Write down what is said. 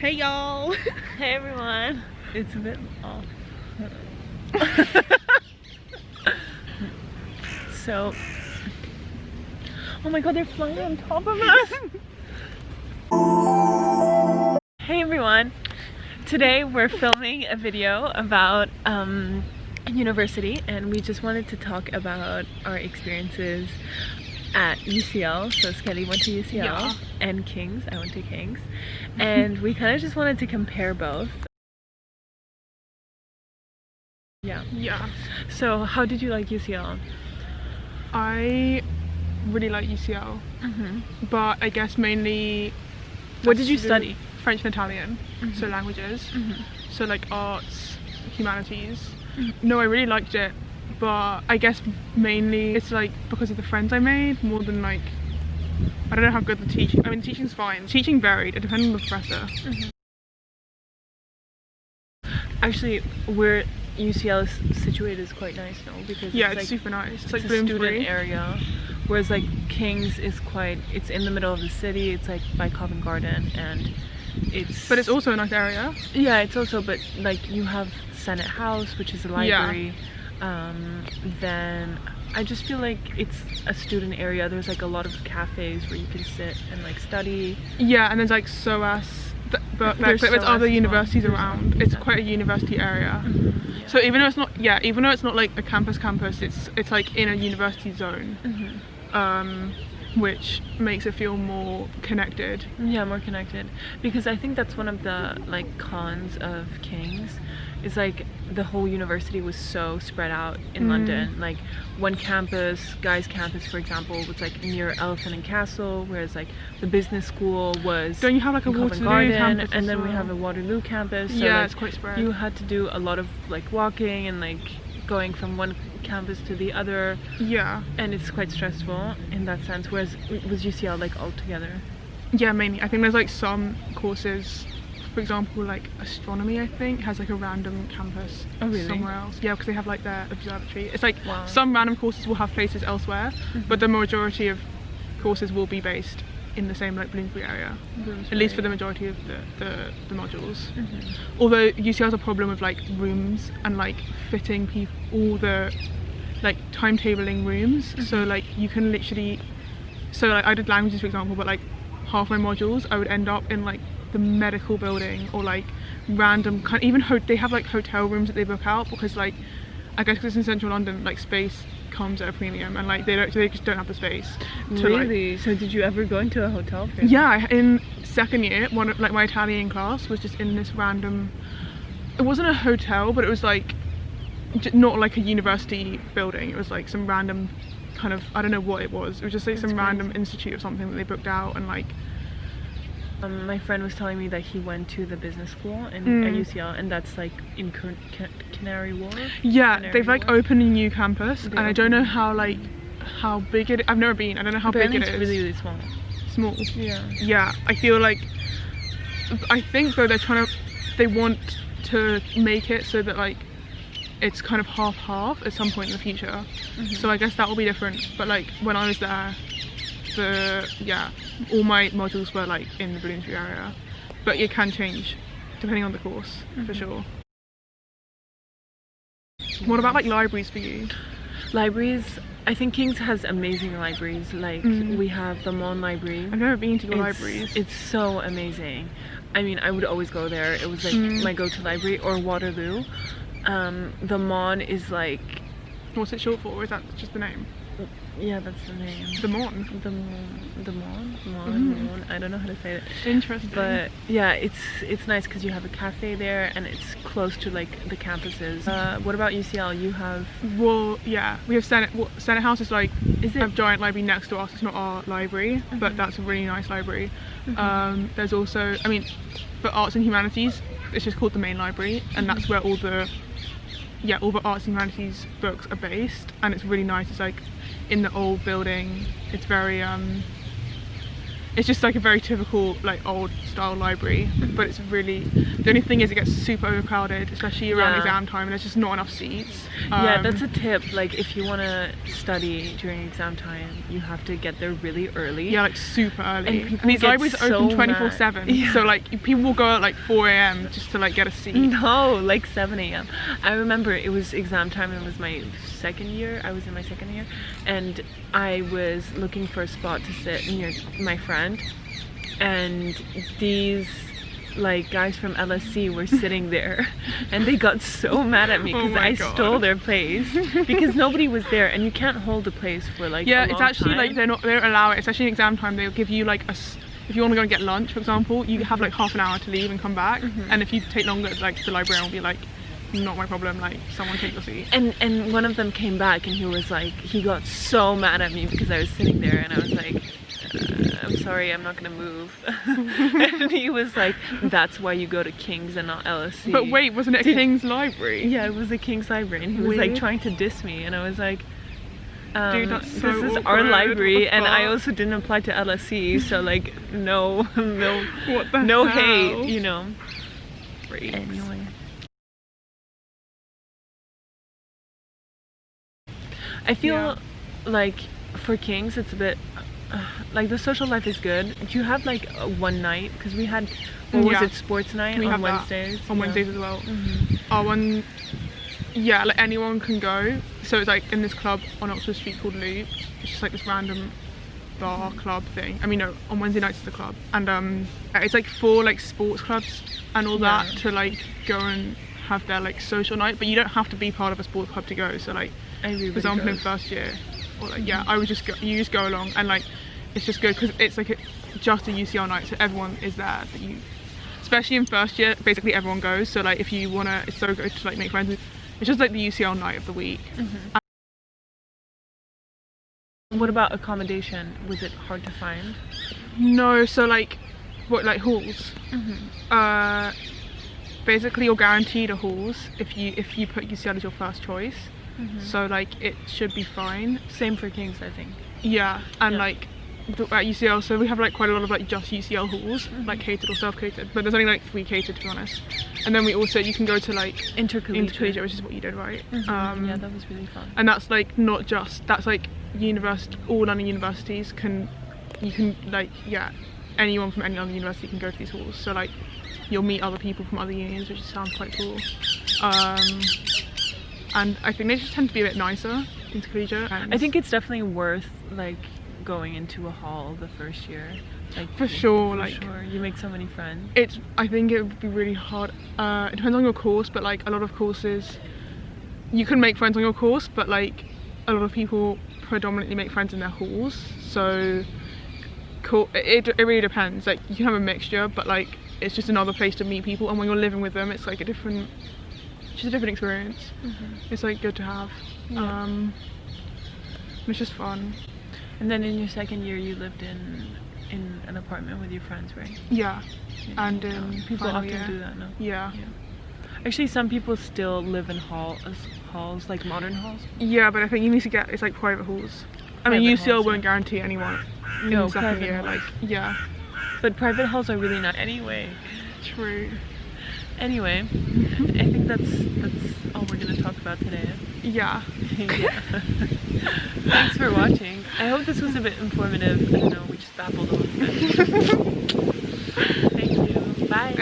Hey y'all! Hey everyone! It's a bit off. So, oh my god, they're flying on top of us! Hey everyone! Today we're filming a video about university, and we just wanted to talk about our experiences at UCL. So Skelly went to UCL, yeah, and King's. I went to King's, and we kind of just wanted to compare both. Yeah. So how did you like UCL? I really like UCL, but I guess mainly. What did you study? French and Italian, so languages, so like arts, humanities. No, I really liked it, but I guess mainly it's like because of the friends I made more than like, I don't know how good the teaching. I mean, teaching's fine. Teaching varied. It depended on the professor. Actually, where UCL is situated is quite nice now, because yeah, it's like, super nice. It's like a student area, whereas like King's is it's in the middle of the city. It's like by Covent Garden, and but it's also a nice area. Yeah, it's also, but like you have Senate House, which is a library. Yeah. Then I just feel like it's a student area. There's like a lot of cafes where you can sit and like study. Yeah, and there's like SOAS, but there's other universities around. It's quite a university area. Yeah. So even though it's not like a campus, it's like in a university zone. Which makes it feel more connected. Yeah, more connected. Because I think that's one of the like cons of King's, is like the whole university was so spread out in London. Like one campus, Guy's campus for example, was like near Elephant and Castle, whereas like the business school was Don't you have like a Waterloo campus? And then we have a Waterloo campus. So yeah, like, it's quite spread. You had to do a lot of like walking and like going from one campus to the other. Yeah, and it's quite stressful in that sense, whereas was UCL like all together? Yeah, mainly. I think there's like some courses, for example like astronomy, I think has like a random campus somewhere else. Yeah, because they have like their observatory. It's like some random courses will have places elsewhere, but the majority of courses will be based in the same like Bloomsbury area, at least for the majority of the modules. Although UCL has a problem with like rooms and like fitting people, all the like timetabling rooms. So like you can literally, so like I did languages for example, but like half my modules I would end up in like the medical building or like random they have like hotel rooms that they book out, because like I guess because it's in central London, like space comes at a premium, and like they just don't have the space to, really? So did you ever go into a hotel? Yeah, in second year, like my Italian class was just in this random, it wasn't a hotel, but it was like not like a university building. It was like some random kind of, I don't know what it was. It was just like some random institute or something that they booked out. And like my friend was telling me that he went to the business school at UCL, and that's like in Canary Wharf. Yeah, they've like opened a new campus, and I don't know how big it. I've never been. I don't know how big it is. It's really, really small. Small. Yeah. Yeah, I think though they want to make it so that like it's kind of half at some point in the future. So I guess that will be different. But like when I was there, all my modules were like in the Bloomsbury area, but it can change depending on the course for sure. What about like libraries for you? Libraries, I think King's has amazing libraries. Like we have the Mon Library. I've never been to your libraries. It's so amazing. I mean, I would always go there. It was like my go-to library. Or Waterloo. The Mon is like, what's it short for, or is that just the name? Yeah, that's the name. The Mon. The Mon. I don't know how to say it. Interesting. But yeah, it's nice because you have a cafe there, and it's close to like the campuses. What about UCL? You have? Well, yeah, we have Senate House is like a giant library next to us. It's not our library, but that's a really nice library. There's also, I mean, for arts and humanities, it's just called the main library, and that's where all the arts and humanities books are based, and it's really nice. It's like in the old building. It's very it's just like a very typical like old style style library, but it's really, the only thing is it gets super overcrowded, especially around exam time, and there's just not enough seats. Yeah, that's a tip. Like, if you want to study during exam time, you have to get there really early. Yeah, like super early. And these libraries are open 24/7. So like people will go at like 4 a.m. just to like get a seat. No, like 7 a.m. I remember it was exam time. It was my second year. I was in my second year, and I was looking for a spot to sit near my friend, and these like guys from LSC were sitting there, and they got so mad at me because I stole their place because nobody was there, and you can't hold a place for like a long it's actually time. Like they don't allow it. It's actually an exam time. They'll give you like if you want to go and get lunch, for example, you have like half an hour to leave and come back. And if you take longer, like the librarian will be like, not my problem, like someone take your seat. And one of them came back, and he was like, he got so mad at me because I was sitting there, and I was like, I'm sorry, I'm not gonna move. And he was like, that's why you go to King's and not LSC. But wait, wasn't it a King's library? Yeah, it was a King's library, and he was like trying to diss me, and I was like, dude, that's so this is awkward. our library, and I also didn't apply to LSC, so like no what the no hell? hate, you know. Freaks. Anyway, I feel like for King's it's a bit like the social life is good. Do you have like one night? Because we had, what was it, sports night on Wednesdays? On Wednesdays as well. Like anyone can go. So it's like in this club on Oxford Street called Loop. It's just like this random bar club thing. I mean, no, on Wednesday nights it's the club, and it's like for like sports clubs and all that to like go and have their like social night. But you don't have to be part of a sports club to go. So like, for example, in first year, or like I would just go, you just go along, and like it's just good because it's like just a UCL night, so everyone is there. But you, especially in first year, basically everyone goes. So like if you wanna, it's so good to like make friends. It's just like the UCL night of the week. What about accommodation? Was it hard to find? No, so like what, like halls? Basically you're guaranteed a halls if you put UCL as your first choice. So like it should be fine. Same for King's, I think. Yeah, and like at UCL, so we have like quite a lot of like just UCL halls, like catered or self-catered, but there's only like 3 catered, to be honest. And then we also, you can go to like intercollegiate, which is what you did, right? Yeah, that was really fun. And that's like not just, that's like university, all London universities can, you can like, anyone from any London university can go to these halls. So like you'll meet other people from other unions, which sounds quite cool. And I think they just tend to be a bit nicer, intercollegiate. I think it's definitely worth like going into a hall the first year, like for sure. You make so many friends. I think it would be really hard. It depends on your course, but like a lot of courses you can make friends on your course, but like a lot of people predominantly make friends in their halls. So it really depends. Like you can have a mixture, but like it's just another place to meet people, and when you're living with them, it's like a different experience. It's like good to have. It's just fun. And then in your second year you lived in an apartment with your friends, right? Yeah. And people often do that now. Yeah. Actually, some people still live in halls, like modern halls. Yeah, but I think you need to get, it's like private halls. I mean, UCL won't guarantee anyone in the second year, like, But private halls are really not anyway. True. Anyway, I think that's all we're gonna talk about today. Yeah. Thanks for watching. I hope this was a bit informative. I don't know, we just babbled on. Thank you. Bye.